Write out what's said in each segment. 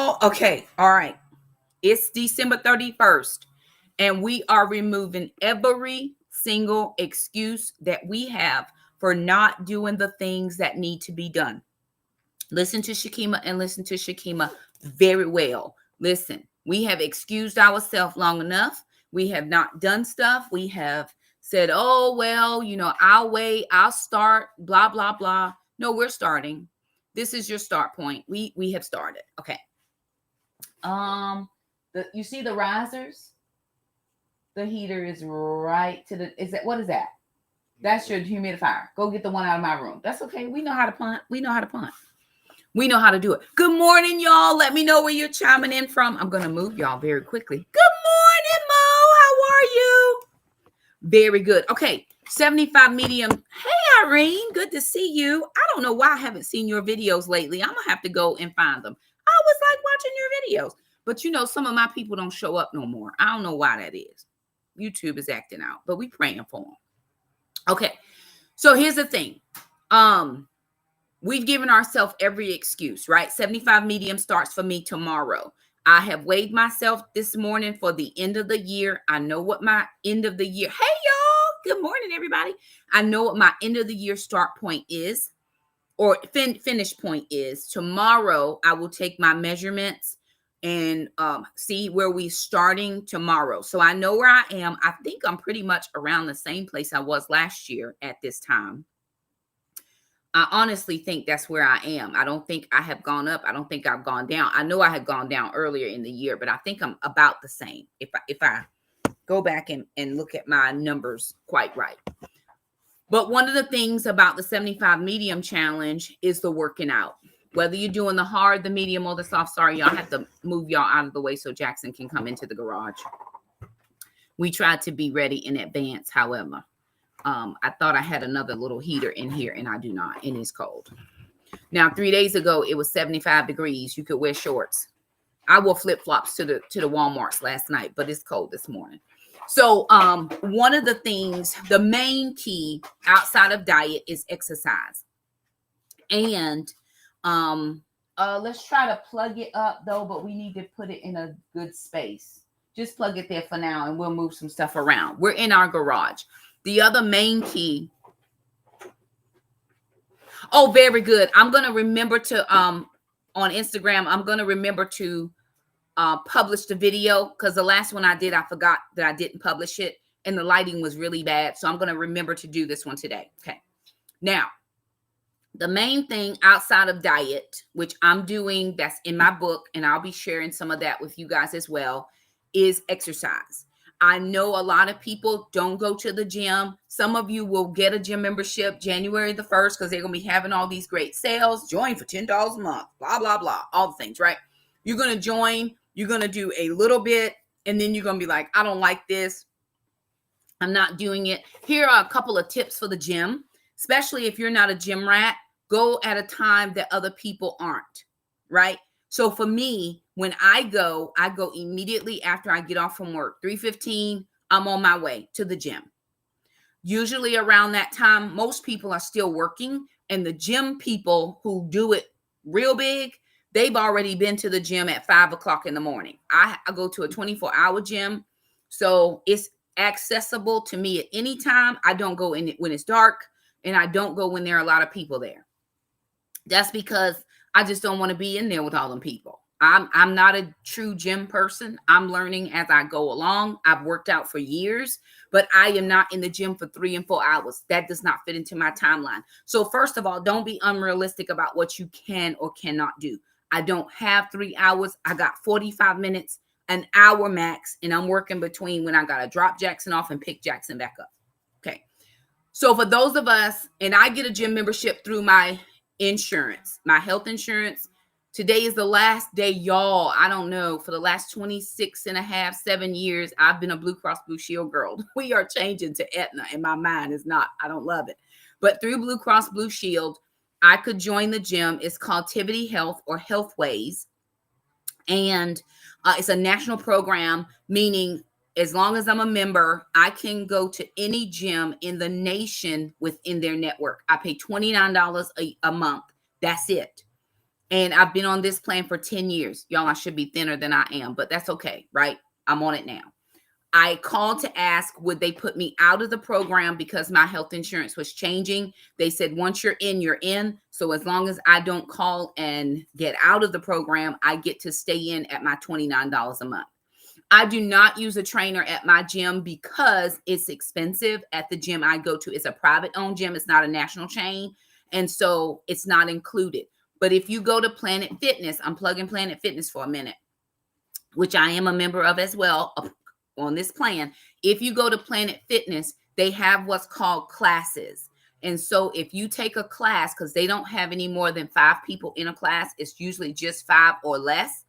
y'all. Okay. All right. It's December 31st, and we are removing every single excuse that we have for not doing the things that need to be done. Listen to Shakema and listen to Shakema very well. Listen, we have excused ourselves long enough. We have not done stuff. We have said, oh, well, I'll wait, I'll start, blah, blah, blah. No, we're starting. This is your start point. We have started. Okay. You see the risers? The heater is right to the, what is that? That's your humidifier. Go get the one out of my room. That's okay. We know how to punt. We know how to punt. We know how to do it. Good morning, y'all. Let me know where you're chiming in from. I'm going to move y'all very quickly. Good morning, Mo. How are you? Very good. Okay. 75 medium. Hey, Irene. Good to see you. I don't know why I haven't seen your videos lately. I'm going to have to go and find them. I always like watching your videos. But some of my people don't show up no more. I don't know why that is. YouTube is acting out, but we praying for them. Okay. So here's the thing. We've given ourselves every excuse, right? 75 medium starts for me tomorrow. I have weighed myself this morning for the end of the year. I know what my end of the year. Hey, y'all. Good morning, everybody. I know what my end of the year start point is or finish point is. Tomorrow, I will take my measurements and see where we're starting tomorrow. So I know where I am. I think I'm pretty much around the same place I was last year at this time. I honestly think that's where I am. I don't think I have gone up. I don't think I've gone down. I know I had gone down earlier in the year, but I think I'm about the same if I go back and look at my numbers quite right. But one of the things about the 75 medium challenge is the working out. Whether you're doing the hard, the medium, or the soft, sorry, y'all have to move y'all out of the way so Jackson can come into the garage. We tried to be ready in advance, however. I thought I had another little heater in here, and I do not, and it's cold. Now, 3 days ago, it was 75 degrees. You could wear shorts. I wore flip-flops to the Walmarts last night, but it's cold this morning. So one of the things, the main key outside of diet is exercise. And let's try to plug it up, though, but we need to put it in a good space. Just plug it there for now, and we'll move some stuff around. We're in our garage. The other main key. Oh, very good. I'm going to remember to, on Instagram, I'm going to remember to publish the video because the last one I did, I forgot that I didn't publish it and the lighting was really bad. So I'm going to remember to do this one today. Okay. Now, the main thing outside of diet, which I'm doing, that's in my book, and I'll be sharing some of that with you guys as well, is exercise. I know a lot of people don't go to the gym. Some of you will get a gym membership January the 1st because they're going to be having all these great sales. Join for $10 a month, blah, blah, blah, all the things, right? You're going to join. You're going to do a little bit, and then you're going to be like, I don't like this. I'm not doing it. Here are a couple of tips for the gym, especially if you're not a gym rat. Go at a time that other people aren't, right? So for me, when I go immediately after I get off from work. 3:15, I'm on my way to the gym. Usually around that time, most people are still working, and the gym people who do it real big, they've already been to the gym at 5 o'clock in the morning. I go to a 24-hour gym, so it's accessible to me at any time. I don't go in it when it's dark, and I don't go when there are a lot of people there. That's because I just don't want to be in there with all them people. I'm not a true gym person. I'm learning as I go along. I've worked out for years, but I am not in the gym for 3 and 4 hours. That does not fit into my timeline. So first of all, don't be unrealistic about what you can or cannot do. I don't have 3 hours. I got 45 minutes, an hour max, and I'm working between when I got to drop Jackson off and pick Jackson back up. Okay. So for those of us, and I get a gym membership through my insurance, my health insurance. Today is the last day, y'all. I don't know. For the last 26 and a half, 7 years, I've been a Blue Cross Blue Shield girl. We are changing to Aetna, and my mind is not. I don't love it. But through Blue Cross Blue Shield, I could join the gym. It's called Tivity Health or Healthways. And it's a national program, meaning as long as I'm a member, I can go to any gym in the nation within their network. I pay $29 a month. That's it. And I've been on this plan for 10 years. Y'all, I should be thinner than I am, but that's okay, right? I'm on it now. I called to ask, would they put me out of the program because my health insurance was changing? They said, once you're in, you're in. So as long as I don't call and get out of the program, I get to stay in at my $29 a month. I do not use a trainer at my gym because it's expensive. At the gym I go to, it's a private owned gym. It's not a national chain. And so it's not included. But if you go to Planet Fitness, I'm plugging Planet Fitness for a minute, which I am a member of as well on this plan. If you go to Planet Fitness, they have what's called classes. And so if you take a class, because they don't have any more than 5 people in a class, it's usually just 5 or less.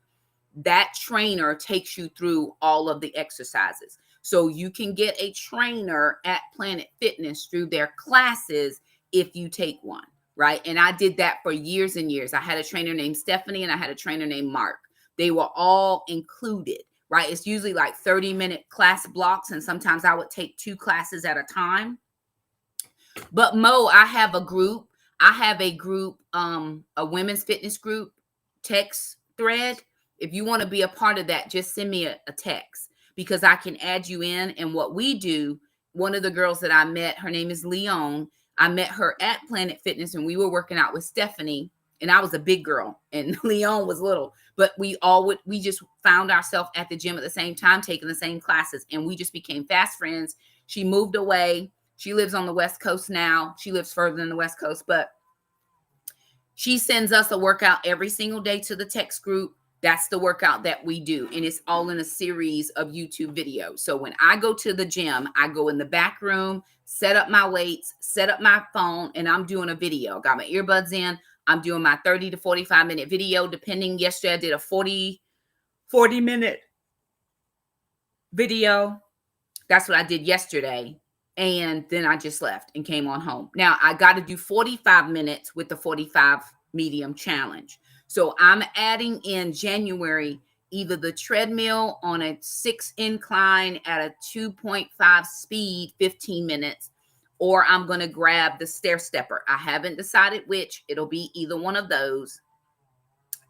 That trainer takes you through all of the exercises. So you can get a trainer at Planet Fitness through their classes if you take one, right? And I did that for years and years. I had a trainer named Stephanie and I had a trainer named Mark. They were all included, right? It's usually like 30-minute class blocks, and sometimes I would take 2 classes at a time. But Mo, I have a group. I have a group, a women's fitness group text thread. If you want to be a part of that, just send me a text because I can add you in. And what we do, one of the girls that I met, her name is Leland. I met her at Planet Fitness and we were working out with Stephanie, and I was a big girl and Leon was little, but we just found ourselves at the gym at the same time, taking the same classes, and we just became fast friends. She moved away. She lives on the West Coast now. She lives further than the West Coast, but she sends us a workout every single day to the text group. That's the workout that we do. And it's all in a series of YouTube videos. So when I go to the gym, I go in the back room, set up my weights, set up my phone, and I'm doing a video. Got my earbuds in. I'm doing my 30 to 45 minute video, depending. Yesterday, I did a 40 minute video. That's what I did yesterday. And then I just left and came on home. Now I got to do 45 minutes with the 45 medium challenge. So I'm adding in January either the treadmill on a 6 incline at a 2.5 speed, 15 minutes, or I'm going to grab the stair stepper. I haven't decided which. It'll be either one of those.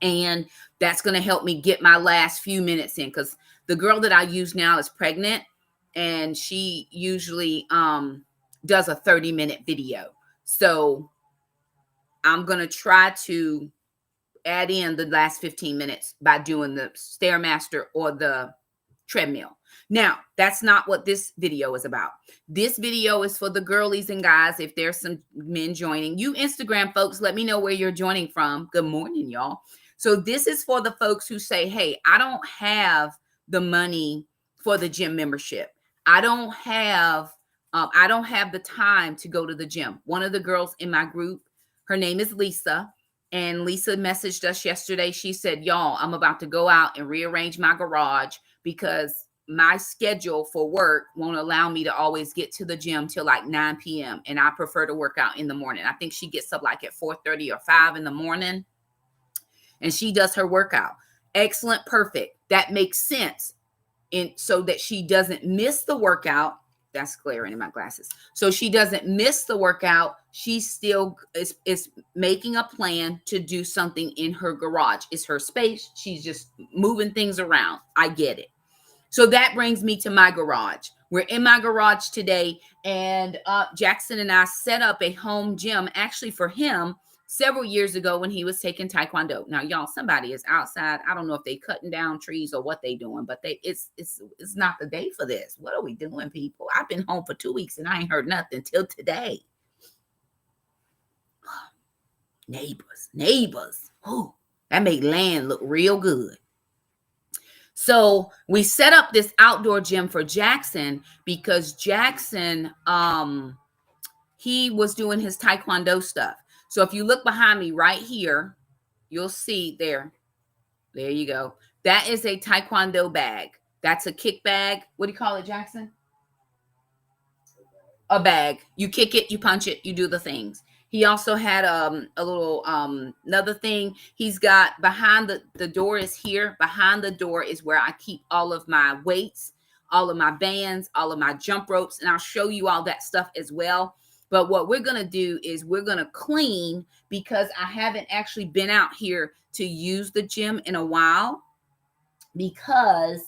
And that's going to help me get my last few minutes in, because the girl that I use now is pregnant, and she usually does a 30-minute video. So I'm going to try to add in the last 15 minutes by doing the Stairmaster or the treadmill. Now, that's not what this video is about. This video is for the girlies and guys. If there's some men joining, you Instagram folks, let me know where you're joining from. Good morning, y'all. So this is for the folks who say, hey, I don't have the money for the gym membership. I don't have the time to go to the gym. One of the girls in my group, her name is Lisa. And Lisa messaged us yesterday. She said, y'all, I'm about to go out and rearrange my garage because my schedule for work won't allow me to always get to the gym till like 9 p.m. And I prefer to work out in the morning. I think she gets up like at 4:30 or 5 in the morning. And she does her workout. Excellent. Perfect. That makes sense. And so that she doesn't miss the workout. That's glaring in my glasses. So she doesn't miss the workout. She still is making a plan to do something in her garage. It's her space. She's just moving things around. I get it. So that brings me to my garage. We're in my garage today, and Jackson and I set up a home gym actually for him several years ago when he was taking Taekwondo. Now, y'all, somebody is outside. I don't know if they cutting down trees or what they doing, but it's not the day for this. What are we doing, people? I've been home for 2 weeks and I ain't heard nothing till today. Neighbors. Oh, that made land look real good. So we set up this outdoor gym for Jackson because Jackson, he was doing his Taekwondo stuff. So if you look behind me right here, you'll see there you go. That is a Taekwondo bag. That's a kick bag. What do you call it, Jackson? A bag. You kick it, you punch it, you do the things. He also had a little another thing. He's got behind the door is here. Behind the door is where I keep all of my weights, all of my bands, all of my jump ropes, and I'll show you all that stuff as well. But what we're going to do is we're going to clean, because I haven't actually been out here to use the gym in a while because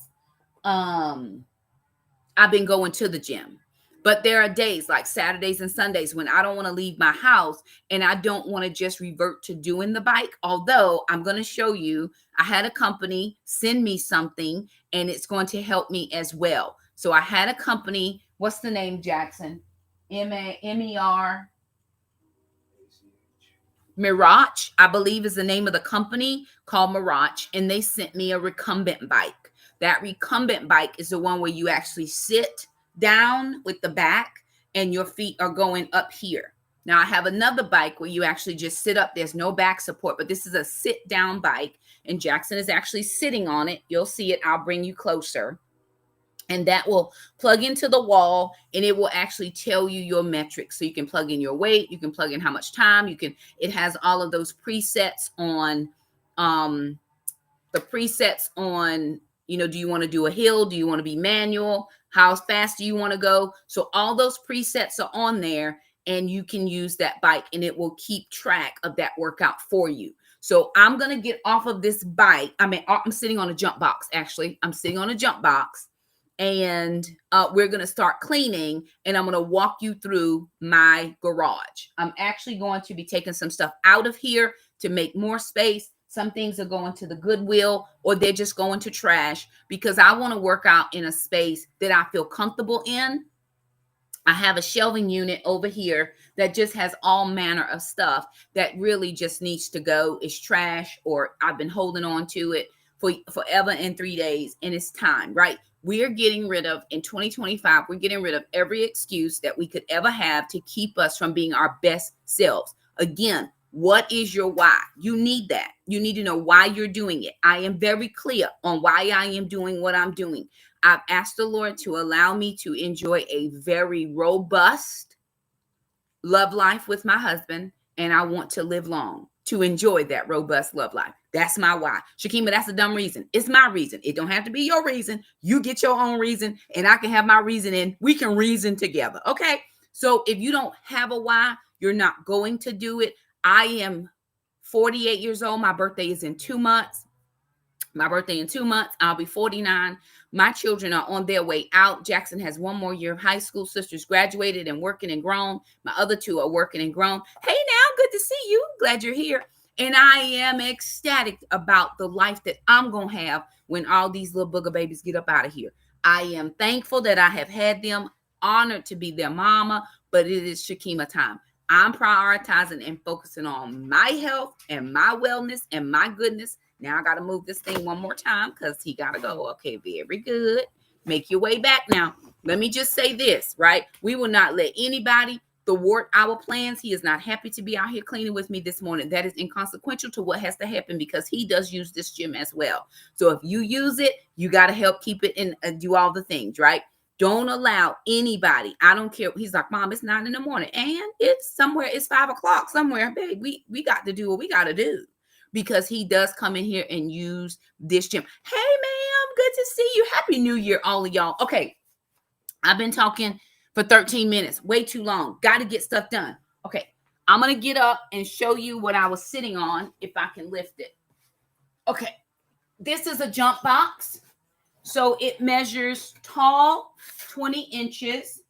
I've been going to the gym. But there are days like Saturdays and Sundays when I don't want to leave my house and I don't want to just revert to doing the bike. Although I'm going to show you, I had a company send me something and it's going to help me as well. So I had a company, what's the name, Jackson? M-A-M-E-R. Mirage, I believe is the name of the company, called Mirage. And they sent me a recumbent bike. That recumbent bike is the one where you actually sit down with the back and your feet are going up here. Now I have another bike where you actually just sit up. There's no back support, but this is a sit down bike and Jackson is actually sitting on it. You'll see it. I'll bring you closer. And that will plug into the wall and it will actually tell you your metrics. So you can plug in your weight, you can plug in how much time, it has all of those presets on, do you want to do a hill? Do you want to be manual? How fast do you want to go? So all those presets are on there and you can use that bike and it will keep track of that workout for you. So I'm going to get off of this bike. I'm sitting on a jump box. Actually, I'm sitting on a jump box and we're going to start cleaning and I'm going to walk you through my garage. I'm actually going to be taking some stuff out of here to make more space. Some things are going to the Goodwill or they're just going to trash because I want to work out in a space that I feel comfortable in. I have a shelving unit over here that just has all manner of stuff that really just needs to go. It's trash or I've been holding on to it for forever and 3 days and it's time, right? We're getting rid of, in 2025, we're getting rid of every excuse that we could ever have to keep us from being our best selves. Again, what is your why? You need that. You need to know why you're doing it. I am very clear on why I am doing what I'm doing. I've asked the Lord to allow me to enjoy a very robust love life with my husband, and I want to live long to enjoy that robust love life. That's my why. Shakema, that's a dumb reason. It's my reason. It don't have to be your reason. You get your own reason, and I can have my reason, and we can reason together, okay? So if you don't have a why, you're not going to do it. I am 48 years old. My birthday is in 2 months. I'll be 49. My children are on their way out. Jackson has 1 more year of high school. Sisters graduated and working and grown. My other 2 are working and grown. Hey now, good to see you. Glad you're here. And I am ecstatic about the life that I'm going to have when all these little booger babies get up out of here. I am thankful that I have had them, honored to be their mama, but it is Shakema time. I'm prioritizing and focusing on my health and my wellness and my goodness. Now I got to move this thing one more time because he got to go. Okay, very good. Make your way back now. Let me just say this, right? We will not let anybody thwart our plans. He is not happy to be out here cleaning with me this morning. That is inconsequential to what has to happen because he does use this gym as well. So if you use it, you got to help keep it and do all the things, right? Don't allow anybody. I don't care. He's like, Mom, it's 9 a.m. and it's somewhere. It's 5 o'clock somewhere. Babe, we got to do what we got to do. Because he does come in here and use this gym. Hey, ma'am, good to see you. Happy New Year, all of y'all. Okay, I've been talking for 13 minutes. Way too long. Got to get stuff done. Okay, I'm going to get up and show you what I was sitting on if I can lift it. Okay, this is a jump box. So it measures tall, 20 inches.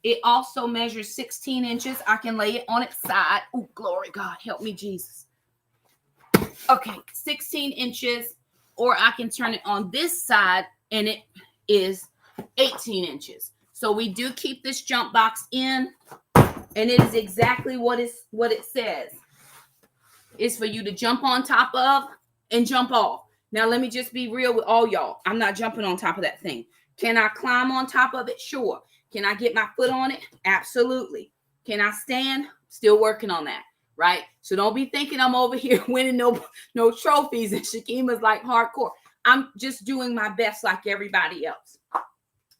It also measures 16 inches. I can lay it on its side. Oh, glory, God. Help me, Jesus. Okay, 16 inches, or I can turn it on this side and it is 18 inches. So we do keep this jump box in and it is exactly what it says. It's for you to jump on top of and jump off. Now, let me just be real with all y'all. I'm not jumping on top of that thing. Can I climb on top of it? Sure. Can I get my foot on it? Absolutely. Can I stand? Still working on that. Right? So don't be thinking I'm over here winning no trophies and Shakema's like hardcore. I'm just doing my best like everybody else.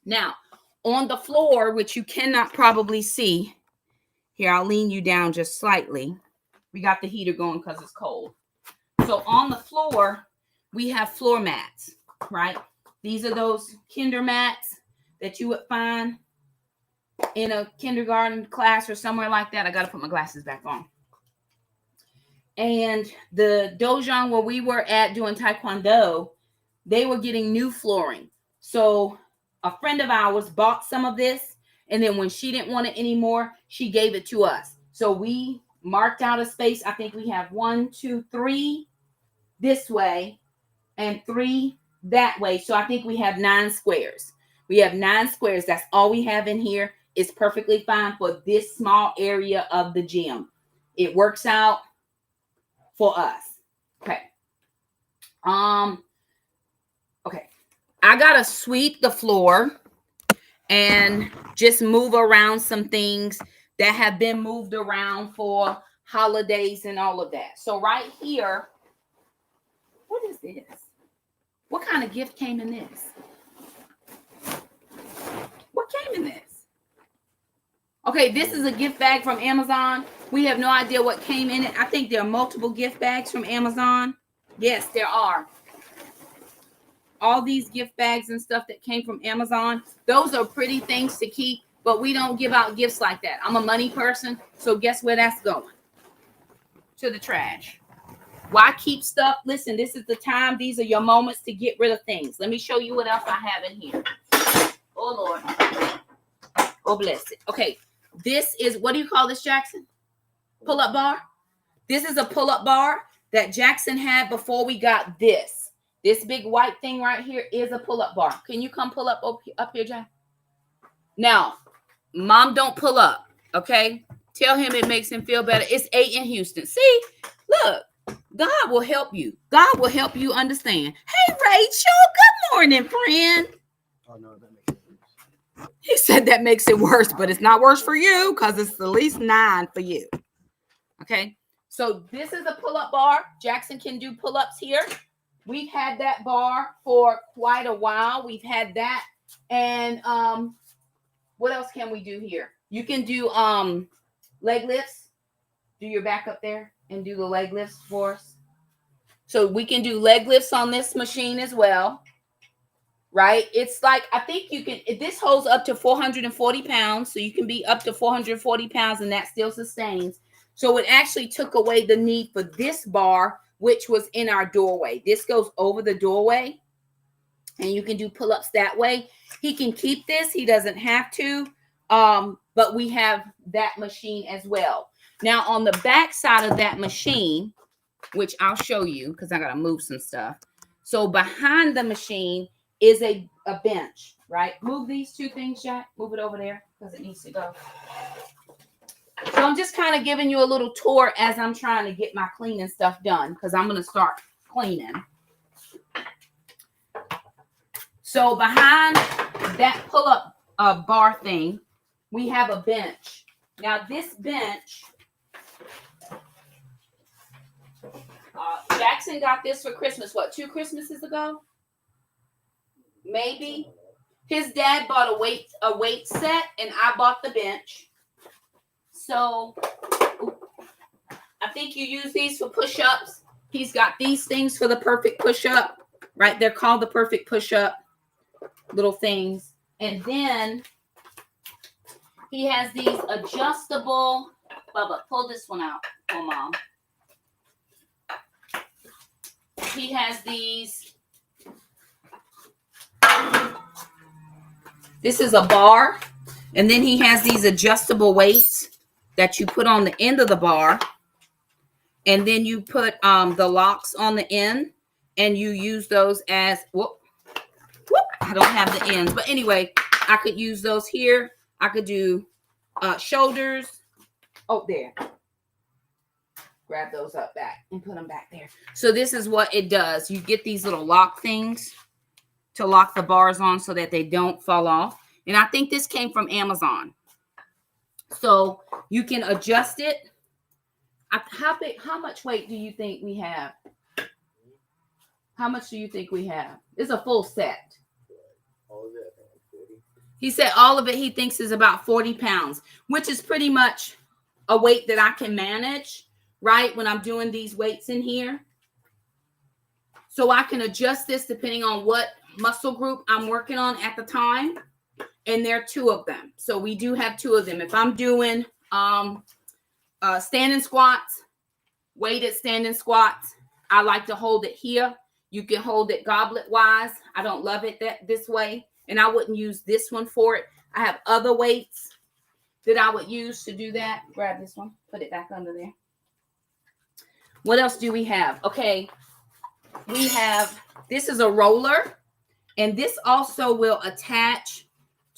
Now, on the floor, which you cannot probably see, here, I'll lean you down just slightly. We got the heater going because it's cold. So on the floor, we have floor mats, right? These are those kinder mats that you would find in a kindergarten class or somewhere like that. I got to put my glasses back on. And the dojo where we were at doing Taekwondo, they were getting new flooring. So a friend of ours bought some of this. And then when she didn't want it anymore, she gave it to us. So we marked out a space. I think we have 1, 2, 3 this way and 3 that way. So I think we have 9 squares. We have 9 squares. That's all we have in here. It's perfectly fine for this small area of the gym. It works out for us. Okay. Okay. I gotta sweep the floor and just move around some things that have been moved around for holidays and all of that. So right here, what is this? What kind of gift came in this? What came in this? Okay, this is a gift bag from Amazon. We have no idea what came in it. I think there are multiple gift bags from Amazon. Yes, there are. All these gift bags and stuff that came from Amazon. Those are pretty things to keep, but we don't give out gifts like that. I'm a money person, so guess where that's going? To the trash. Why keep stuff? Listen, this is the time. These are your moments to get rid of things. Let me show you what else I have in here. Oh, Lord. Oh, bless it. Okay. This is, what do you call this, Jackson? Pull-up bar? This is a pull-up bar that Jackson had before we got this. This big white thing right here is a pull-up bar. Can you come pull up here, Jack? Now, Mom don't pull up, okay? Tell him it makes him feel better. It's 8 in Houston. See? Look. God will help you. God will help you understand. Hey, Rachel. Good morning, friend. Oh, no, that makes it worse. He said that makes it worse, but it's not worse for you because it's at least 9 for you. Okay. So this is a pull-up bar. Jackson can do pull-ups here. We've had that bar for quite a while. We've had that. And what else can we do here? You can do leg lifts. Do your back up there and do the leg lifts for us. So we can do leg lifts on this machine as well. Right? It's like, I think you can, this holds up to 440 pounds. So you can be up to 440 pounds and that still sustains. So it actually took away the need for this bar, which was in our doorway. This goes over the doorway and you can do pull-ups that way. He can keep this. He doesn't have to. But we have that machine as well. Now on the back side of that machine, which I'll show you because I got to move some stuff. So behind the machine is a bench, right? Move these 2 things, Jack. Move it over there because it needs to go. So I'm just kind of giving you a little tour as I'm trying to get my cleaning stuff done because I'm going to start cleaning. So behind that pull-up bar thing, we have a bench. Now this bench, Jackson got this for Christmas, what, 2 Christmases ago? Maybe. His dad bought a weight set, and I bought the bench. So I think you use these for push-ups. He's got these things for the perfect push-up, right? They're called the perfect push-up little things. And then he has these adjustable, Bubba, pull this one out for Mom. He has these. This is a bar. And then he has these adjustable weights that you put on the end of the bar. And then you put the locks on the end. And you use those as, I don't have the ends. But anyway, I could use those here. I could do shoulders. Oh, there. Grab those up back and put them back there. So this is what it does. You get these little lock things to lock the bars on so that they don't fall off. And I think this came from Amazon. So you can adjust it. How much weight do you think we have? How much do you think we have? It's a full set. All of it, I think, 40. He said all of it he thinks is about 40 pounds, which is pretty much a weight that I can manage, right? When I'm doing these weights in here. So I can adjust this depending on what muscle group I'm working on at the time. And there are 2 of them. So we do have 2 of them. If I'm doing standing squats, weighted standing squats. I like to hold it here. You can hold it goblet wise. I don't love it this way. And I wouldn't use this one for it. I have other weights that I would use to do that. Grab this one, put it back under there. What else do we have? Okay, we have, this is a roller, and this also will attach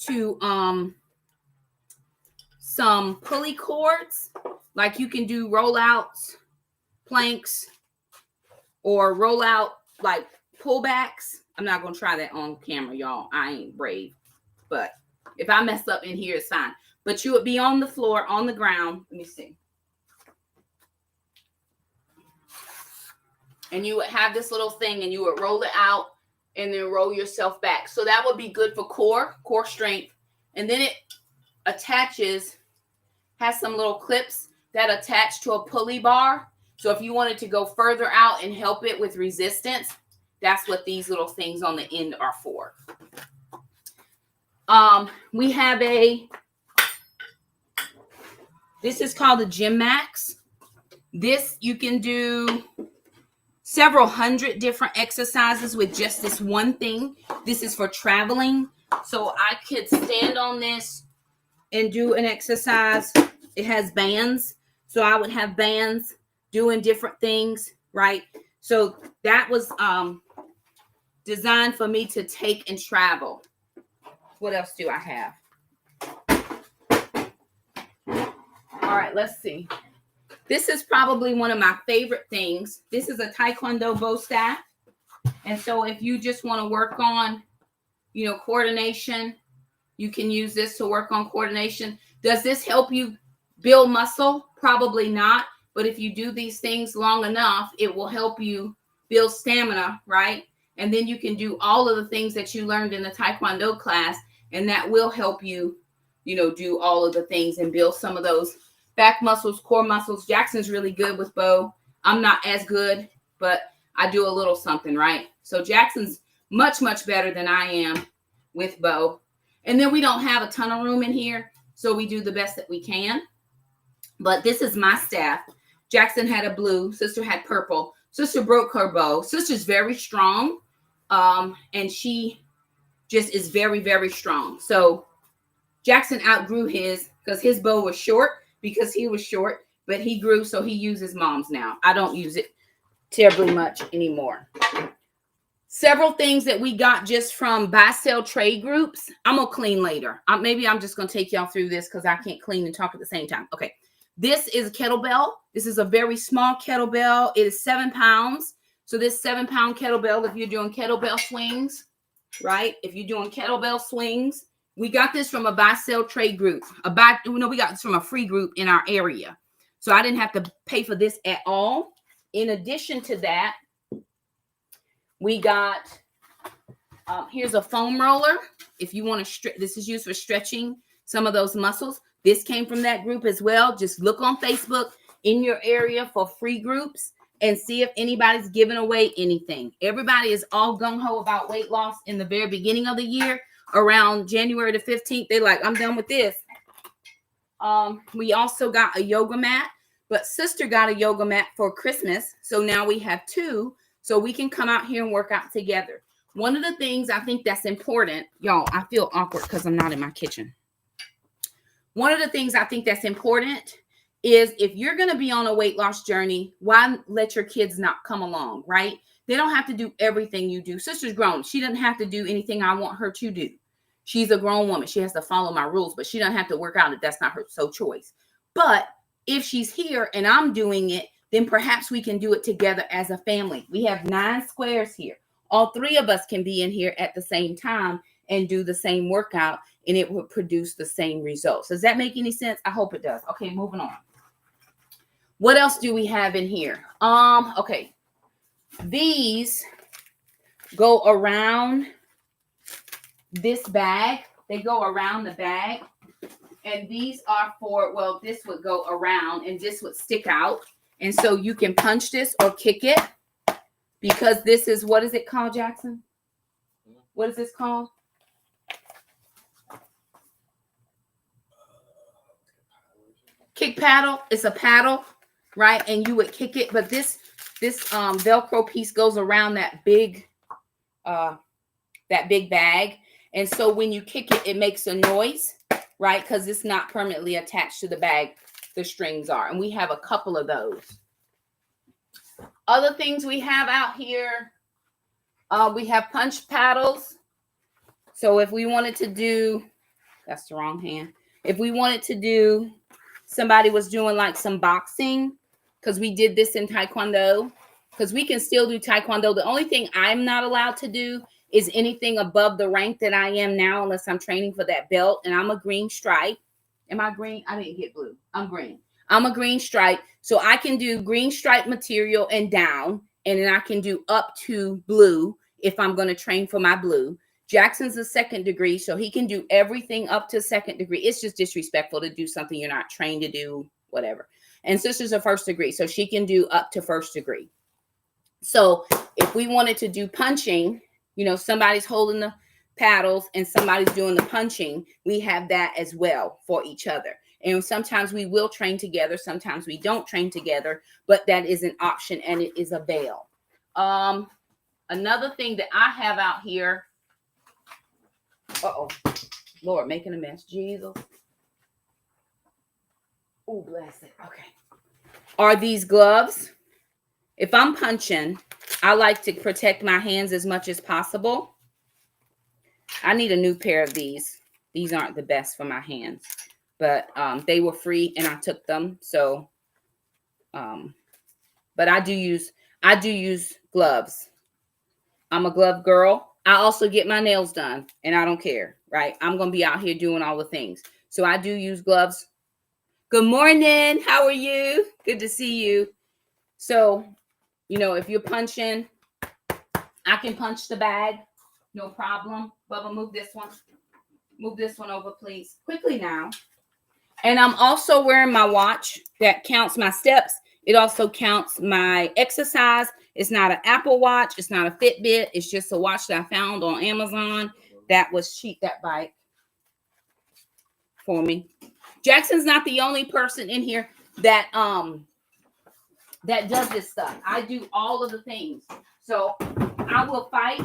to some pulley cords. Like you can do rollouts, planks, or roll out like pullbacks. I'm not going to try that on camera, y'all. I ain't brave. But if I mess up in here, it's fine. But you would be on the floor, on the ground. Let me see. And you would have this little thing, and you would roll it out and then roll yourself back. So that would be good for core strength. And then it attaches, has some little clips that attach to a pulley bar. So if you wanted to go further out and help it with resistance, that's what these little things on the end are for. We have this is called the Gym Max. This, you can do several hundred different exercises with just this one thing. This is for traveling. So I could stand on this and do an exercise. It has bands. So I would have bands doing different things, right? So that was designed for me to take and travel. What else do I have? All right, let's see. This is probably one of my favorite things. This is a Taekwondo bow staff. And so if you just want to work on, coordination, you can use this to work on coordination. Does this help you build muscle? Probably not. But if you do these things long enough, it will help you build stamina, right? And then you can do all of the things that you learned in the Taekwondo class, and that will help you, do all of the things and build some of those back muscles, core muscles. Jackson's really good with bow. I'm not as good, but I do a little something, right? So Jackson's much, much better than I am with bow. And then we don't have a ton of room in here, so we do the best that we can. But this is my staff. Jackson had a blue. Sister had purple. Sister broke her bow. Sister's very strong, and she just is very, very strong. So Jackson outgrew his because his bow was short, because he was short, but he grew, so he uses mom's now. I don't use it terribly much anymore. Several things that we got just from buy-sell trade groups. I'm going to clean later. Maybe I'm just going to take y'all through this because I can't clean and talk at the same time. Okay. This is a kettlebell. This is a very small kettlebell. It is 7 pounds. So this 7-pound kettlebell, if you're doing kettlebell swings, right? If you're doing kettlebell swings, we got this from a buy-sell trade group. We got this from a free group in our area. So I didn't have to pay for this at all. In addition to that, we got, here's a foam roller. If you want to this is used for stretching some of those muscles. This came from that group as well. Just look on Facebook in your area for free groups and see if anybody's giving away anything. Everybody is all gung-ho about weight loss in the very beginning of the year. Around January the 15th, they're like, I'm done with this. We also got a yoga mat, but sister got a yoga mat for Christmas. So now we have 2, so we can come out here and work out together. One of the things I think that's important, y'all, I feel awkward because I'm not in my kitchen. One of the things I think that's important is if you're going to be on a weight loss journey, why let your kids not come along, right? They don't have to do everything you do. Sister's grown. She doesn't have to do anything I want her to do. She's a grown woman. She has to follow my rules, but she doesn't have to work out if that's not her choice. But if she's here and I'm doing it, then perhaps we can do it together as a family. We have 9 squares here. All 3 of us can be in here at the same time and do the same workout, and it would produce the same results. Does that make any sense? I hope it does. Okay, moving on. What else do we have in here? Okay. These go around this bag. They go around the bag. And these are for, well, this would go around and this would stick out. And so you can punch this or kick it because this is, what is it called, Jackson? What is this called? Kick paddle. It's a paddle. right? And you would kick it, but this Velcro piece goes around that big bag. And so when you kick it, it makes a noise, right? Because it's not permanently attached to the bag. The strings are. And we have a couple of those. Other things we have out here, we have punch paddles. So if we wanted to do, that's the wrong hand. If we wanted to do, somebody was doing like some boxing, because we did this in Taekwondo, because we can still do Taekwondo. The only thing I'm not allowed to do is anything above the rank that I am now, unless I'm training for that belt. And I'm a green stripe. Am I green? I didn't get blue. I'm green. I'm a green stripe. So I can do green stripe material and down. And then I can do up to blue if I'm going to train for my blue. Jackson's a second degree, so he can do everything up to second degree. It's just disrespectful to do something you're not trained to do, whatever. And sister's a first degree, so she can do up to first degree. So if we wanted to do punching, you know, somebody's holding the paddles and somebody's doing the punching, we have that as well for each other. And sometimes we will train together, sometimes we don't train together, but that is an option and it is available. Another thing that I have out here, Lord, making a mess, Jesus. Oh, bless it. Okay. Are these gloves? If I'm punching, I like to protect my hands as much as possible. I need a new pair of these. These aren't the best for my hands, but they were free and I took them. So, but I do use gloves. I'm a glove girl. I also get my nails done and I don't care, right? I'm going to be out here doing all the things. So I do use gloves. Good morning. How are you? Good to see you. So, you know, if you're punching, I can punch the bag. No problem. Bubba, move this one. Move this one over, please. Quickly now. And I'm also wearing my watch that counts my steps. It also counts my exercise. It's not an Apple Watch. It's not a Fitbit. It's just a watch that I found on Amazon that was cheap, that bike for me. Jackson's not the only person in here that that does this stuff. I do all of the things. So I will fight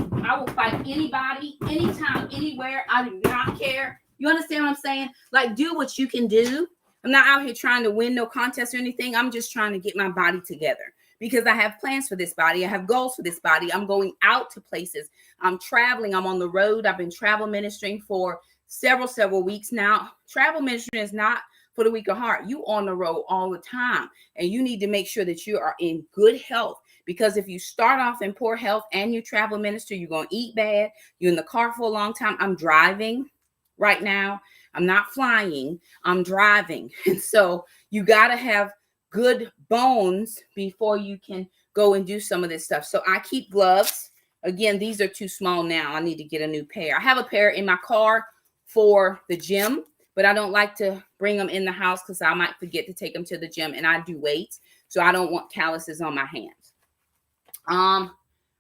anybody, anytime, anywhere. I do not care. You understand what I'm saying? Like, do what you can do. I'm not out here trying to win no contest or anything. I'm just trying to get my body together because I have plans for this body. I have goals for this body. I'm going out to places. I'm traveling. I'm on the road. I've been travel ministering for several weeks now. Travel ministry is not for the weak of heart. You on the road all the time, and you need to make sure that you are in good health, because if you start off in poor health and you travel minister, you're going to eat bad. You're in the car for a long time. I'm driving right now. I'm not flying. I'm driving. And so you got to have good bones before you can go and do some of this stuff. So I keep gloves. Again, these are too small now. I need to get a new pair. I have a pair in my car for the gym, but I don't like to bring them in the house because I might forget to take them to the gym, and I do weights. So I don't want calluses on my hands.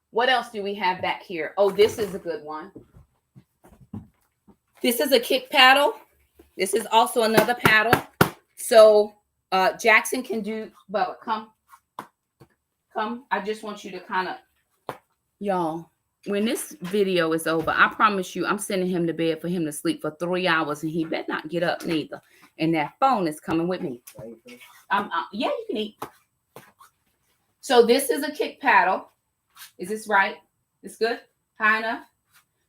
What else do we have back here? Oh, this is a good one. This is a kick paddle. This is also another paddle. So Jackson can do, Bubba, come. I just want you to kind of, y'all, when this video is over, I promise you, I'm sending him to bed for him to sleep for 3 hours, and he better not get up neither. And that phone is coming with me. Yeah, you can eat. So this is a kick paddle. Is this right? This good? High enough?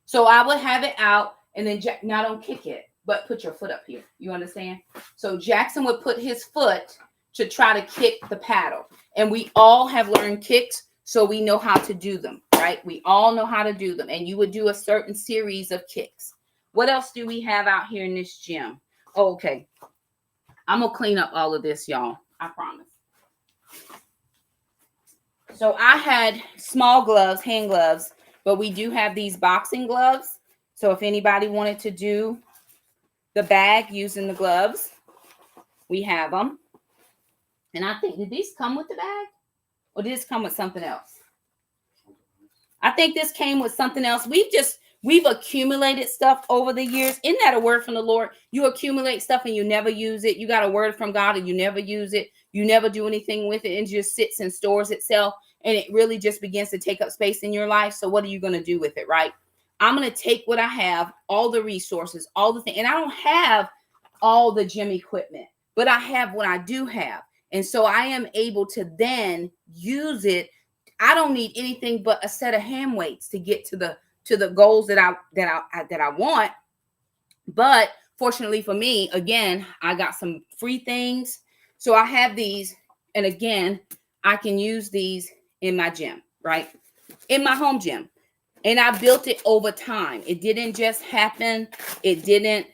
So I would have it out, and then now don't kick it, but put your foot up here. You understand? So Jackson would put his foot to try to kick the paddle. And we all have learned kicks, so we know how to do them, right? We all know how to do them. And you would do a certain series of kicks. What else do we have out here in this gym? Oh, okay. I'm going to clean up all of this, y'all. I promise. So I had small gloves, hand gloves, but we do have these boxing gloves. So if anybody wanted to do the bag using the gloves, we have them. And I think, did these come with the bag? Or did this come with something else? I think this came with something else. we've accumulated stuff over the years. Isn't that a word from the Lord? You accumulate stuff and you never use it. You got a word from God and you never use it. You never do anything with it, and it just sits and stores itself. And it really just begins to take up space in your life. So what are you going to do with it, right? I'm going to take what I have, all the resources, all the things. And I don't have all the gym equipment, but I have what I do have. And so I am able to then use it. I don't need anything but a set of hand weights to get to the goals that I want. But fortunately for me, again, I got some free things. So I have these, and again, I can use these in my gym, right? In my home gym. And I built it over time. It didn't just happen. It didn't,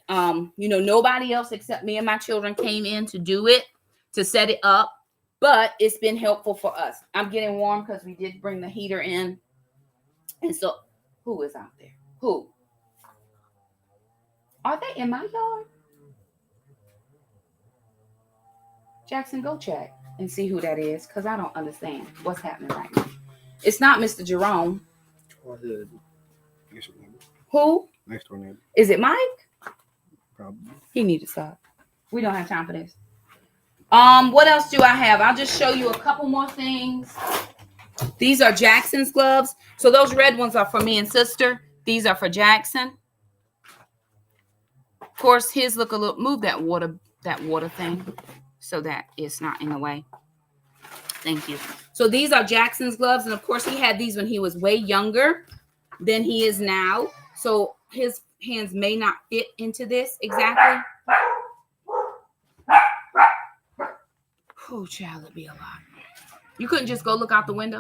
nobody else except me and my children came in to do it, to set it up. But it's been helpful for us. I'm getting warm because we did bring the heater in. And so, who is out there? Who? Are they in my yard? Jackson, go check and see who that is, because I don't understand what's happening right now. It's not Mr. Jerome. Or the next door neighbor. Who? Next door neighbor. Is it Mike? Probably. He need to stop. We don't have time for this. What else do I have? I'll just show you a couple more things. These are Jackson's gloves. So those red ones are for me and sister. These are for Jackson. Of course, his look a little, move that water thing so that it's not in the way. Thank you. So these are Jackson's gloves. And of course, he had these when he was way younger than he is now. So his hands may not fit into this exactly. Oh, child, it'd be a lot. You couldn't just go look out the window?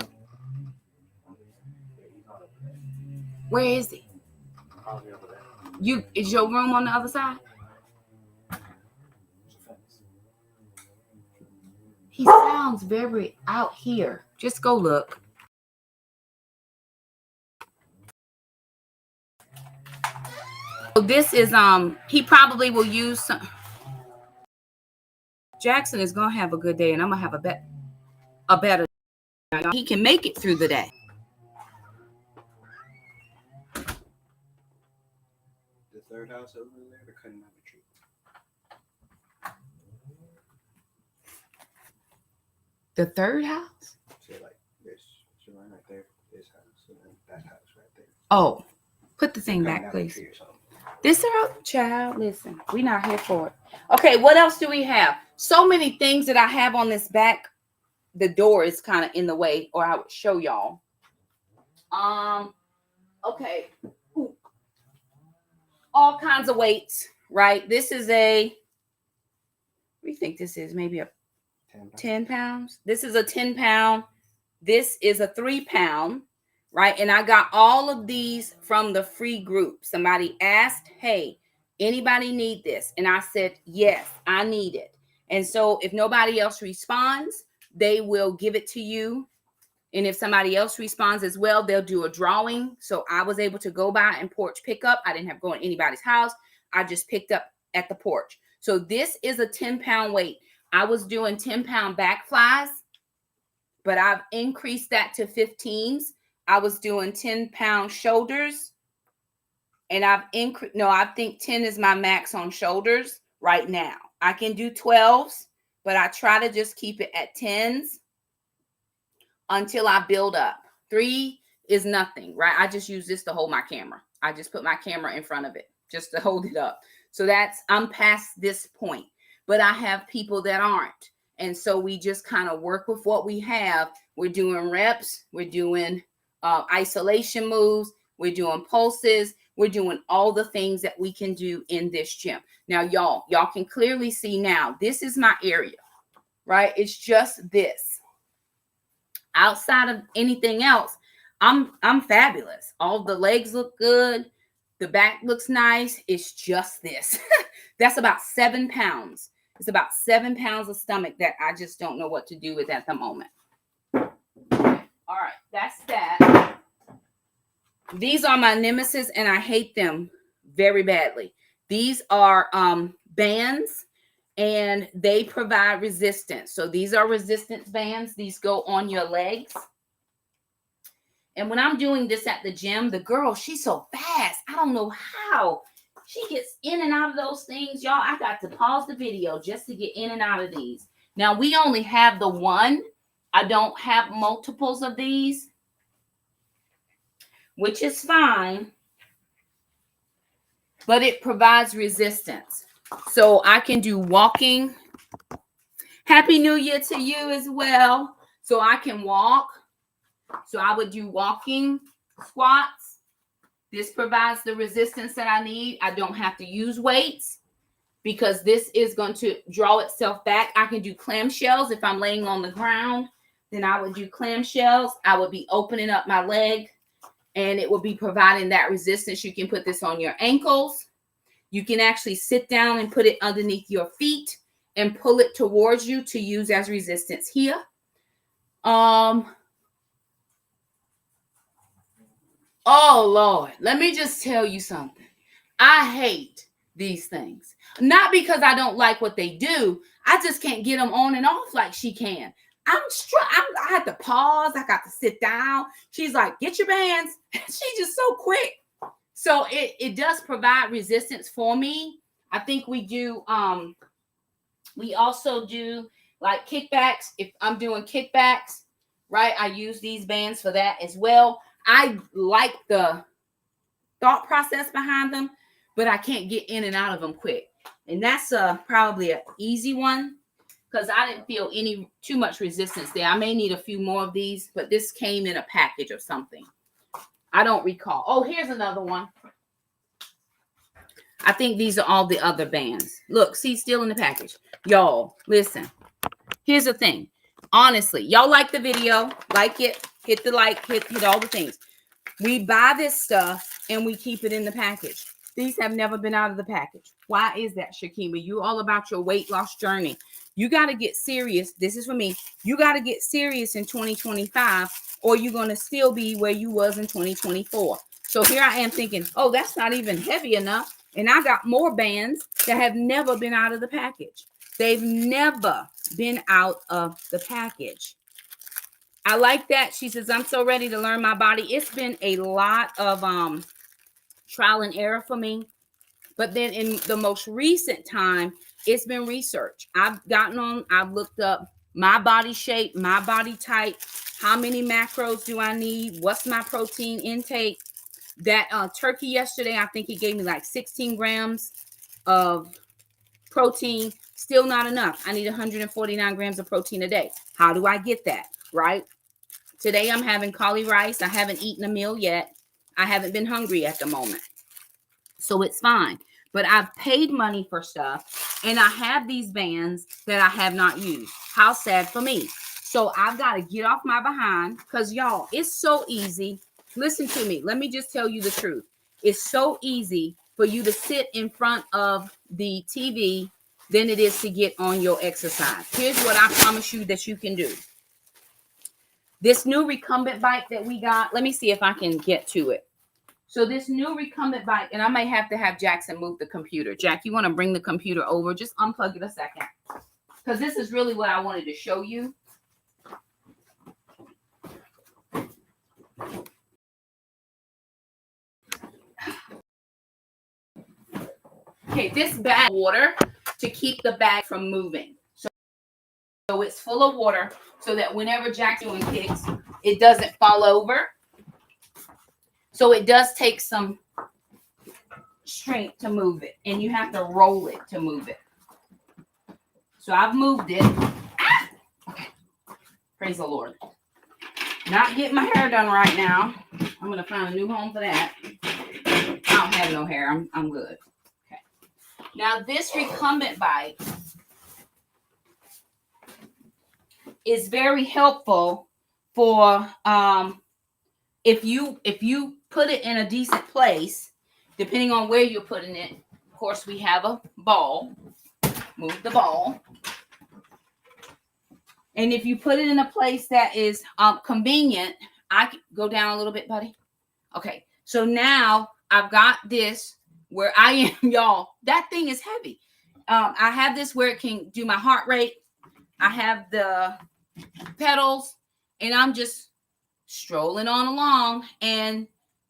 Where is he? Is your room on the other side? He sounds very out here. Just go look. So this is he probably will use some. Jackson is gonna have a good day, and I'm gonna have a better day. He can make it through the day. The third house over there, they're cutting down the tree. The third house? So like this one right there, this house, and then that house right there. Oh, put the thing back, please. This child, listen, we're not here for it. Okay, what else do we have? So many things that I have on this back. The door is kind of in the way, or I would show y'all. Okay. Ooh. All kinds of weights, right? This is what do you think this is? Maybe a 10 pounds. This is a 10 pound. This is a 3 pound, right? And I got all of these from the free group. Somebody asked, hey, anybody need this? And I said, yes, I need it. And so if nobody else responds, they will give it to you. And if somebody else responds as well, they'll do a drawing. So I was able to go by and porch pick up. I didn't have to go in anybody's house. I just picked up at the porch. So this is a 10 pound weight. I was doing 10 pound back flies, but I've increased that to 15s. I was doing 10 pound shoulders, and I've increased. No, I think 10 is my max on shoulders right now. I can do 12s, but I try to just keep it at 10s until I build up. 3 is nothing, right? I just use this to hold my camera. I just put my camera in front of it just to hold it up. So I'm past this point, but I have people that aren't. And so we just kind of work with what we have. We're doing reps. We're doing isolation moves. We're doing pulses. We're doing all the things that we can do in this gym. Now, y'all can clearly see now, this is my area, right? It's just this. Outside of anything else, I'm fabulous. All the legs look good. The back looks nice. It's just this. That's about 7 pounds. It's about 7 pounds of stomach that I just don't know what to do with at the moment. All right, that's that. These are my nemesis, and I hate them very badly. These are bands, and they provide resistance. So these are resistance bands. These go on your legs. And when I'm doing this at the gym, the girl, she's so fast. I don't know how she gets in and out of those things. Y'all, I got to pause the video just to get in and out of these. Now, we only have the one. I don't have multiples of these, which is fine. But it provides resistance. So I can do walking. Happy New Year to you as well. So I can walk. So I would do walking squats. This provides the resistance that I need. I don't have to use weights because this is going to draw itself back. I can do clamshells if I'm laying on the ground. Then I would do clamshells. I would be opening up my leg and it will be providing that resistance. You can put this on your ankles. You can actually sit down and put it underneath your feet and pull it towards you to use as resistance here. Oh, Lord, let me just tell you something. I hate these things. Not because I don't like what they do. I just can't get them on and off like she can. I had to pause. I got to sit down. She's like, get your bands. She's just so quick. So it does provide resistance for me. I think we do. We also do like kickbacks. If I'm doing kickbacks, right, I use these bands for that as well. I like the thought process behind them, but I can't get in and out of them quick. And that's probably an easy one because I didn't feel too much resistance there. I may need a few more of these, but this came in a package or something. I don't recall. Oh, here's another one. I think these are all the other bands. Look, see, still in the package. Y'all, listen. Here's the thing. Honestly, y'all like the video, like it, hit the like, hit all the things. We buy this stuff and we keep it in the package. These have never been out of the package. Why is that, Shakema? You all about your weight loss journey. You got to get serious. This is for me. You got to get serious in 2025 or you're going to still be where you was in 2024. So here I am thinking, oh, that's not even heavy enough. And I got more bands that have never been out of the package. They've never been out of the package. I like that. She says, I'm so ready to learn my body. It's been a lot of trial and error for me. But then in the most recent time, it's been research. I've looked up my body shape, my body type, how many macros do I need? What's my protein intake? That turkey yesterday, I think it gave me like 16 grams of protein. Still not enough. I need 149 grams of protein a day. How do I get that? Right? Today, I'm having cauli rice. I haven't eaten a meal yet. I haven't been hungry at the moment. So it's fine. But I've paid money for stuff. And I have these bands that I have not used. How sad for me. So I've got to get off my behind. Because, y'all, it's so easy. Listen to me. Let me just tell you the truth. It's so easy for you to sit in front of the TV than it is to get on your exercise. Here's what I promise you that you can do. This new recumbent bike that we got, let me see if I can get to it. So this new recumbent bike, and I may have to have Jackson move the computer. Jack, you want to bring the computer over? Just unplug it a second. Because this is really what I wanted to show you. Okay, this bag of water to keep the bag from moving. So it's full of water so that whenever Jack's doing kicks, it doesn't fall over. So it does take some strength to move it. And you have to roll it to move it. So I've moved it. Ah! Okay. Praise the Lord. Not getting my hair done right now. I'm going to find a new home for that. I don't have no hair. I'm good. Okay. Now this recumbent bike is very helpful for if you put it in a decent place, depending on where you're putting it. Of course, we have a ball. Move the ball. And if you put it in a place that is convenient, I can go down a little bit, buddy. Okay, so now I've got this where I am, y'all. That thing is heavy. I have this where it can do my heart rate. I have the pedals, and I'm just strolling on along. And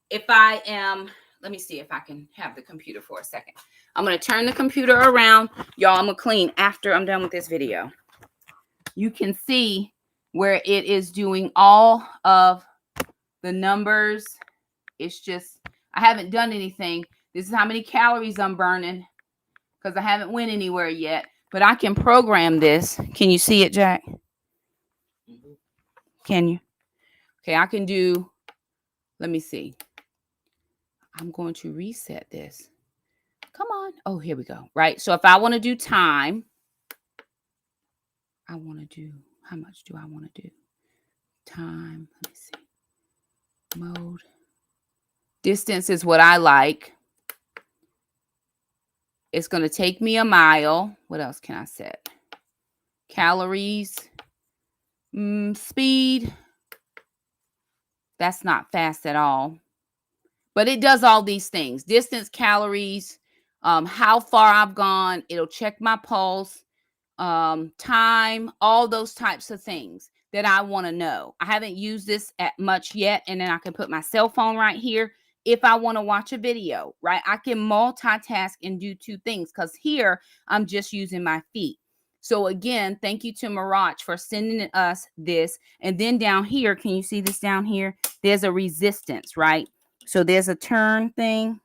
if I am, let me see if I can have the computer for a second. I'm going to turn the computer around. Y'all, I'm going to clean after I'm done with this video. You can see where it is doing all of the numbers. It's just, I haven't done anything. This is how many calories I'm burning because I haven't went anywhere yet. But I can program this. Can you see it, Jack? Can you? Okay, I can do, let me see. I'm going to reset this. Come on. Oh, here we go. Right. So if I want to do time, I want to do, how much do I want to do? Time. Let me see. Mode. Distance is what I like. It's going to take me a mile. What else can I set? Calories. Speed. That's not fast at all. But it does all these things. Distance, calories, how far I've gone. It'll check my pulse, time, all those types of things that I want to know. I haven't used this at much yet. And then I can put my cell phone right here if I want to watch a video, right? I can multitask and do two things because here I'm just using my feet. So again, thank you to Mirage for sending us this. And then down here, can you see this down here? There's a resistance, right? So there's a turn thing.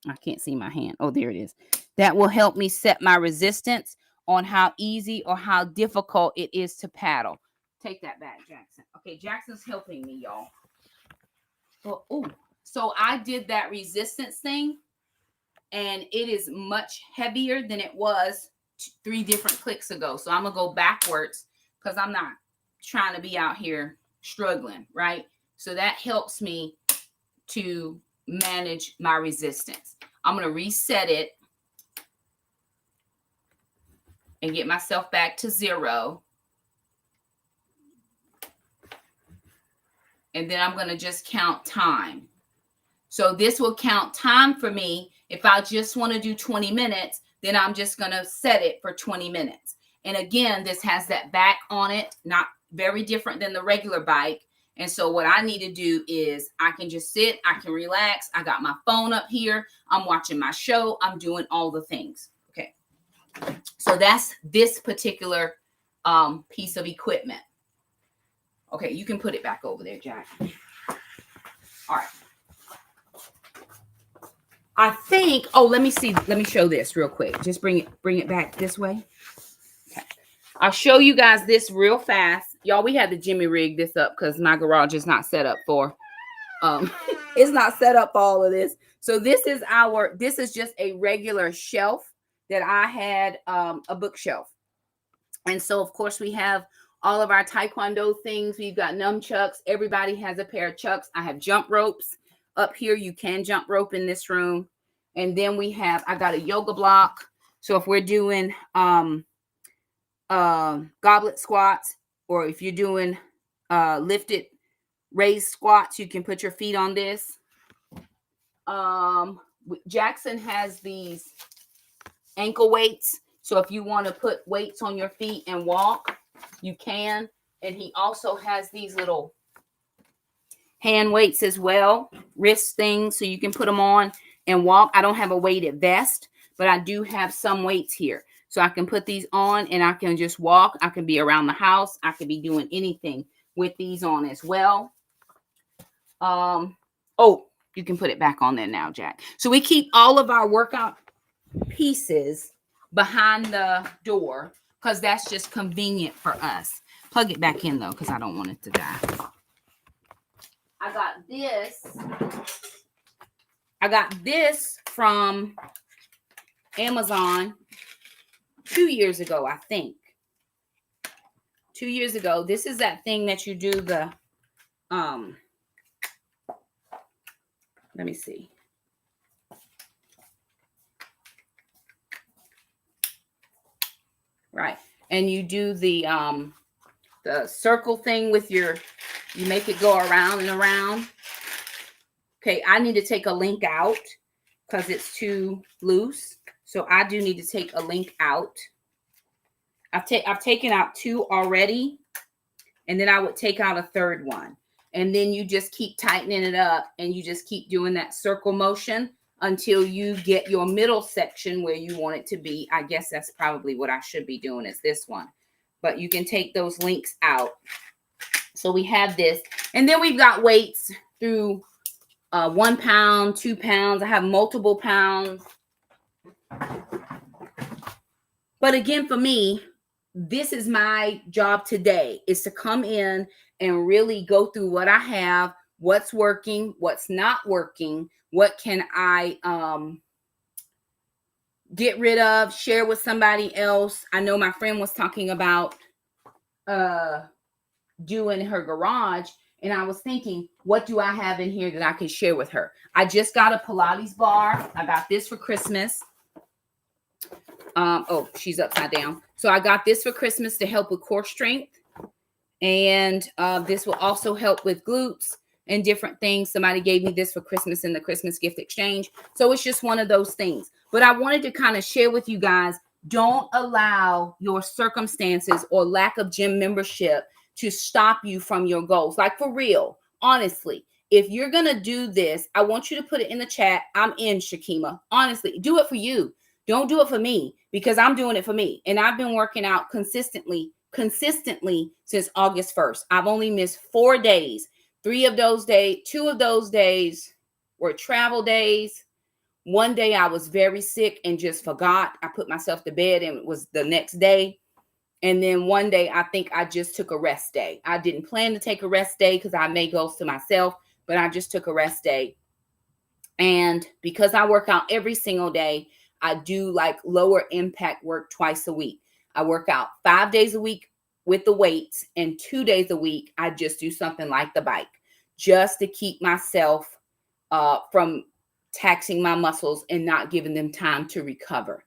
I can't see my hand. Oh, there it is. That will help me set my resistance on how easy or how difficult it is to paddle. Take that back, Jackson. Okay, Jackson's helping me, y'all. So I did that resistance thing, and it is much heavier than it was 3 different clicks ago. So I'm going to go backwards because I'm not trying to be out here struggling, right? So that helps me to manage my resistance. I'm going to reset it and get myself back to 0. And then I'm going to just count time. So this will count time for me. If I just want to do 20 minutes, then I'm just going to set it for 20 minutes. And again, this has that back on it, not very different than the regular bike. And so what I need to do is I can just sit, I can relax. I got my phone up here. I'm watching my show. I'm doing all the things. Okay. So that's this particular piece of equipment. Okay, you can put it back over there, Jack. All right. I think, let me see. Let me show this real quick. Just bring it back this way. Okay. I'll show you guys this real fast. Y'all, we had to Jimmy rig this up because my garage is not set up for, it's not set up for all of this. So this is just a regular shelf that I had, a bookshelf. And so, of course, we have all of our Taekwondo things. We've got nunchucks. Everybody has a pair of chucks. I have jump ropes up here. You can jump rope in this room. And then I got a yoga block. So if we're doing goblet squats, or if you're doing lifted raised squats, you can put your feet on this. Jackson has these ankle weights. So if you want to put weights on your feet and walk, you can. And he also has these little hand weights as well, wrist things, so you can put them on and walk. I don't have a weighted vest, but I do have some weights here. So I can put these on and I can just walk. I can be around the house. I could be doing anything with these on as well. You can put it back on there now, Jack. So we keep all of our workout pieces behind the door because that's just convenient for us. Plug it back in though, because I don't want it to die. I got this from Amazon 2 years ago, I think. 2 years ago. This is that thing that you do the let me see. Right. And you do the circle thing with you make it go around and around. Okay, I need to take a link out because it's too loose. So I do need to take a link out. I've taken out 2 already. and then I would take out a third one. And then you just keep tightening it up, and you just keep doing that circle motion until you get your middle section where you want it to be. I guess that's probably what I should be doing, is this one. But you can take those links out. So we have this. And then we've got weights through 1 pound, 2 pounds. I have multiple pounds. But again, for me, this is my job today, is to come in and really go through what I have, what's working, what's not working, what can I get rid of, share with somebody else. I know my friend was talking about doing her garage, and I was thinking, what do I have in here that I can share with her? I just got a Pilates bar. I got this for Christmas. Oh, she's upside down. So I got this for Christmas to help with core strength. And this will also help with glutes and different things. Somebody gave me this for Christmas in the Christmas gift exchange. So it's just one of those things. But I wanted to kind of share with you guys, don't allow your circumstances or lack of gym membership to stop you from your goals. Like, for real, honestly, if you're going to do this, I want you to put it in the chat. I'm in, Shakema. Honestly, do it for you. Don't do it for me, because I'm doing it for me. And I've been working out consistently since August 1st. I've only missed 4 days. 2 of those days were travel days. One day I was very sick and just forgot. I put myself to bed, and it was the next day. And then one day I think I just took a rest day. I didn't plan to take a rest day because I made goals to myself, but I just took a rest day. And because I work out every single day, I do like lower impact work twice a week. I work out 5 days a week with the weights, and 2 days a week I just do something like the bike, just to keep myself from taxing my muscles and not giving them time to recover.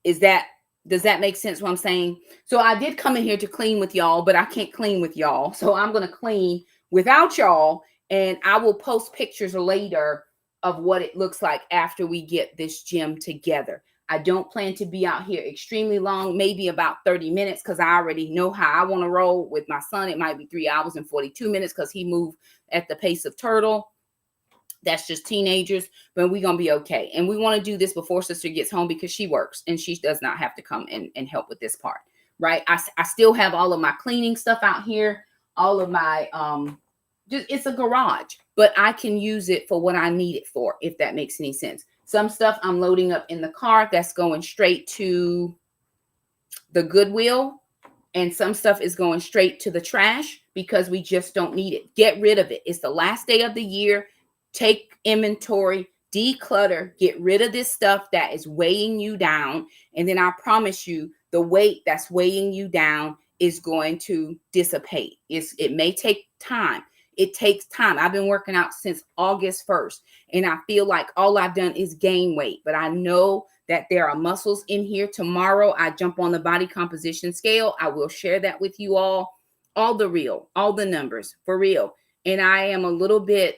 Does that make sense what I'm saying? So I did come in here to clean with y'all, but I can't clean with y'all. So I'm going to clean without y'all, and I will post pictures later of what it looks like after we get this gym together. I don't plan to be out here extremely long, maybe about 30 minutes, because I already know how I want to roll with my son. It might be 3 hours and 42 minutes because he moved at the pace of turtle. That's just teenagers, but we're going to be okay. And we want to do this before sister gets home, because she works and she does not have to come and help with this part, right? I still have all of my cleaning stuff out here, all of my, it's a garage, but I can use it for what I need it for, if that makes any sense. Some stuff I'm loading up in the car that's going straight to the Goodwill, and some stuff is going straight to the trash because we just don't need it. Get rid of it. It's the last day of the year. Take inventory, declutter, get rid of this stuff that is weighing you down. And then I promise you, the weight that's weighing you down is going to dissipate. It may take time. It takes time. I've been working out since August 1st, and I feel like all I've done is gain weight, but I know that there are muscles in here. Tomorrow, I jump on the body composition scale. I will share that with you all the numbers for real. And I am a little bit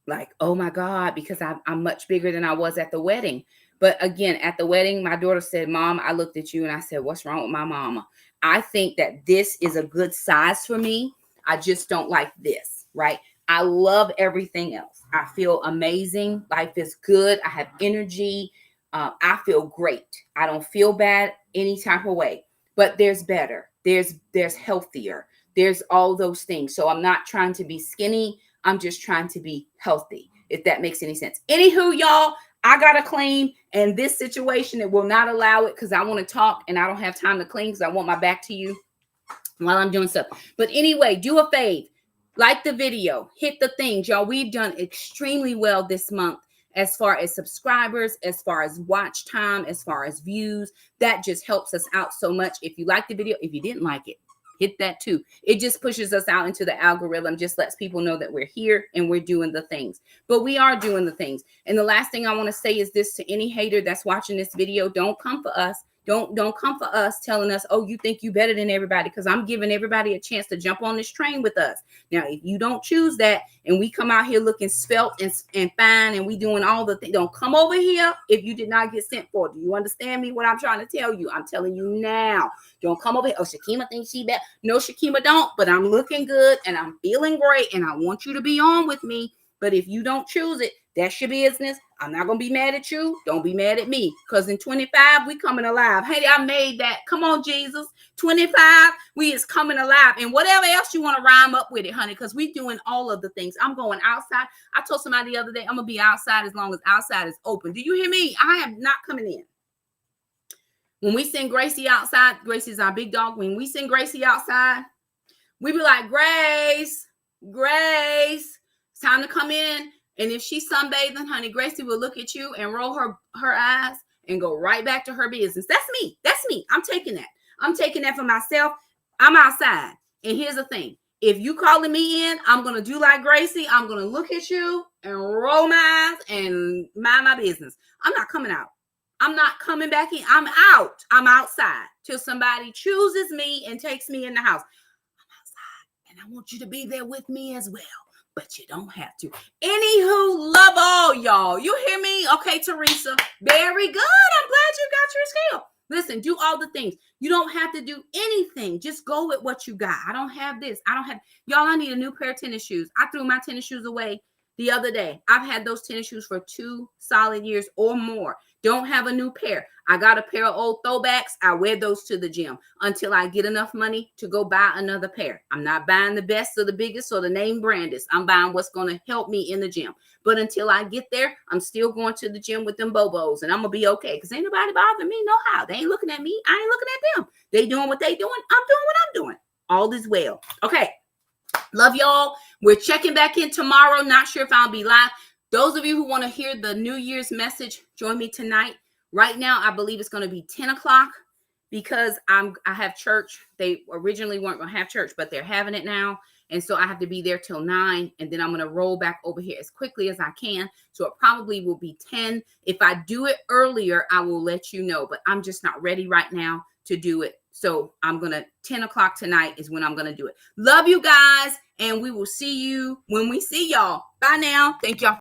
like, oh my God, because I'm much bigger than I was at the wedding. But again, at the wedding, my daughter said, Mom, I looked at you and I said, what's wrong with my mama? I think that this is a good size for me. I just don't like this, right? I love everything else. I feel amazing. Life is good. I have energy. I feel great. I don't feel bad any type of way, but there's better. There's healthier. There's all those things. So I'm not trying to be skinny. I'm just trying to be healthy, if that makes any sense. Anywho, y'all, I got to clean, and this situation, it will not allow it because I want to talk and I don't have time to clean because I want my back to you while I'm doing stuff. But anyway, do a fave. Like the video. Hit the things, y'all. We've done extremely well this month as far as subscribers, as far as watch time, as far as views. That just helps us out so much. If you like the video, if you didn't like it, hit that too. It just pushes us out into the algorithm, just lets people know that we're here and we're doing the things. But we are doing the things. And the last thing I want to say is this to any hater that's watching this video: don't come for us. Don't come for us telling us, oh, you think you better than everybody, because I'm giving everybody a chance to jump on this train with us. Now, if you don't choose that and we come out here looking svelte and fine and we doing all the things, don't come over here if you did not get sent for. Do you understand me what I'm trying to tell you? I'm telling you now. Don't come over here. Oh, Shakema thinks she bad. No, Shakema don't, but I'm looking good and I'm feeling great and I want you to be on with me. But if you don't choose it, that's your business. I'm not going to be mad at you. Don't be mad at me. Because in 25, we coming alive. Hey, I made that. Come on, Jesus. 25, we is coming alive. And whatever else you want to rhyme up with it, honey, because we doing all of the things. I'm going outside. I told somebody the other day, I'm going to be outside as long as outside is open. Do you hear me? I am not coming in. When we send Gracie outside, Gracie's our big dog. When we send Gracie outside, we be like, Grace, it's time to come in. And if she's sunbathing, honey, Gracie will look at you and roll her eyes and go right back to her business. That's me. I'm taking that. I'm taking that for myself. I'm outside. And here's the thing. If you calling me in, I'm going to do like Gracie. I'm going to look at you and roll my eyes and mind my business. I'm not coming out. I'm not coming back in. I'm out. I'm outside till somebody chooses me and takes me in the house. I'm outside and I want you to be there with me as well. But you don't have to. Anywho, love all y'all. You hear me? Okay, Teresa. Very good. I'm glad you got your scale. Listen, do all the things. You don't have to do anything. Just go with what you got. I don't have this. Y'all, I need a new pair of tennis shoes. I threw my tennis shoes away the other day. I've had those tennis shoes for 2 solid years or more. Don't have a new pair. I got a pair of old throwbacks. I wear those to the gym until I get enough money to go buy another pair. I'm not buying the best or the biggest or the name brandest. I'm buying what's going to help me in the gym. But until I get there, I'm still going to the gym with them Bobos and I'm going to be okay because ain't nobody bothering me no how. They ain't looking at me. I ain't looking at them. They doing what they doing. I'm doing what I'm doing. All is well. Okay. Love y'all. We're checking back in tomorrow. Not sure if I'll be live. Those of you who want to hear the New Year's message, join me tonight. Right now, I believe it's going to be 10 o'clock because I have church. They originally weren't going to have church, but they're having it now. And so I have to be there till 9. And then I'm going to roll back over here as quickly as I can. So it probably will be 10. If I do it earlier, I will let you know. But I'm just not ready right now to do it. So I'm going to 10 o'clock tonight is when I'm going to do it. Love you guys. And we will see you when we see y'all. Bye now. Thank y'all.